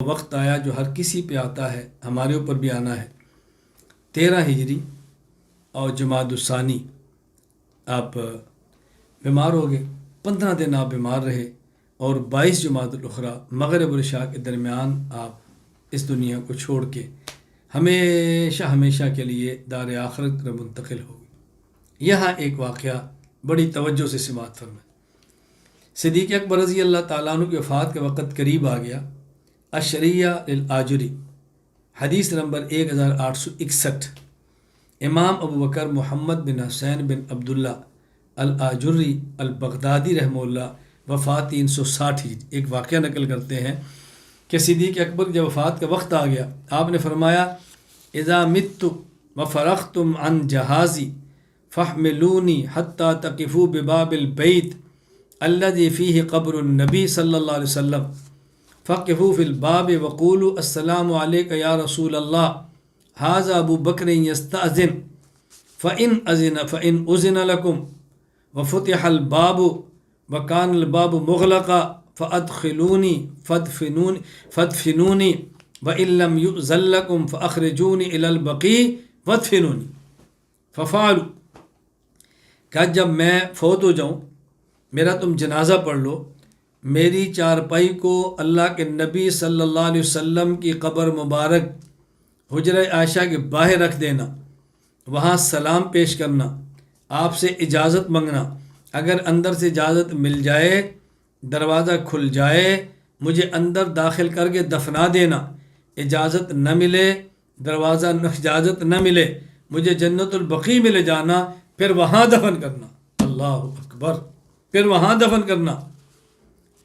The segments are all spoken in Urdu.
وقت آیا جو ہر کسی پہ آتا ہے، ہمارے اوپر بھی آنا ہے۔ 13 ہجری اور جمادی الثانی آپ بیمار ہو گئے، 15 دن آپ بیمار رہے، اور 22 جمادی الاخری مغرب اور عشاء کے درمیان آپ اس دنیا کو چھوڑ کے ہمیشہ ہمیشہ کے لیے دار آخرت میں منتقل ہو گئے۔ یہاں ایک واقعہ بڑی توجہ سے سماعت فرمائیں۔ صدیق اکبر رضی اللہ تعالیٰ عنہ کی وفات کا وقت قریب آ گیا۔ الشریعہ للآجری حدیث نمبر 1861، امام ابو بکر محمد بن حسین بن عبداللہ الآجری البغدادی رحمہ اللہ وفات 360 ایک واقعہ نقل کرتے ہیں کہ صدیق اکبر جب وفات کا وقت آ گیا، آپ نے فرمایا اذا مت وفرغتم عن جہازی فاحملونی حتی تقفوا بباب البیت الذي فيه قبر النبی صلی اللہ علیہ وسلم فقفوا في الباب وقولوا السلام علیک یا رسول اللہ هذا ابو بکر یستأذن فإن أذن لكم وفتح الباب وكان الباب مغلقا فأدخلوني فادفنوني وإن لم يؤذن لكم فأخرجوني إلى البقيع وادفنوني ففعلوا، کہ جب میں فوت ہو جاؤں میرا تم جنازہ پڑھ لو، میری چارپائی کو اللہ کے نبی صلی اللہ علیہ وسلم کی قبر مبارک حجرہ عائشہ کے باہر رکھ دینا، وہاں سلام پیش کرنا، آپ سے اجازت منگنا، اگر اندر سے اجازت مل جائے، دروازہ کھل جائے، مجھے اندر داخل کر کے دفنا دینا، اجازت نہ ملے، اجازت نہ ملے، مجھے جنت البقیع میں لے جانا، پھر وہاں دفن کرنا۔ اللہ اکبر، پھر وہاں دفن کرنا۔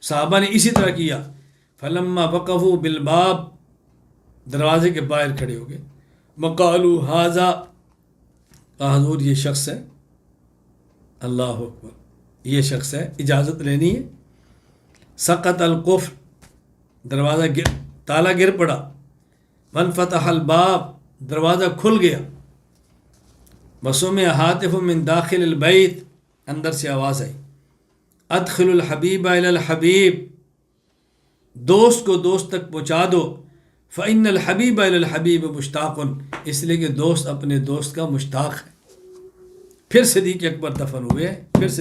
صحابہ نے اسی طرح کیا۔ فلما وقفوا بالباب، دروازے کے باہر کھڑے ہو گئے، وقالوا ھذا، کہا حضور یہ شخص ہے، اللہ اکبر یہ شخص ہے، اجازت لینی ہے۔ سقط القفل، دروازہ تالا گر پڑا۔ وانفتح الباب، دروازہ کھل گیا۔ وسمع ہاتف من داخل البیت، اندر سے آواز آئی ادخل الحبیب الی الحبیب، دوست کو دوست تک پہنچا دو، فإن الحبیب الی الحبیب مشتاق، اس لیے کہ دوست اپنے دوست کا مشتاق ہے۔ پھر صدیق اکبر دفن ہوئے، حضرت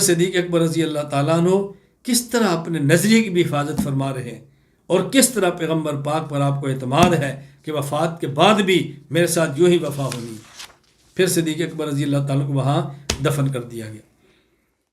صدیق اکبر رضی اللہ تعالیٰ عنہ کس طرح اپنے نظریے کی بھی حفاظت فرما رہے ہیں، اور کس طرح پیغمبر پاک پر آپ کو اعتماد ہے کہ وفات کے بعد بھی میرے ساتھ یوں ہی وفا ہونی ہے۔ پھر صدیق اکبر رضی اللہ تعالیٰ کو وہاں دفن کر دیا گیا۔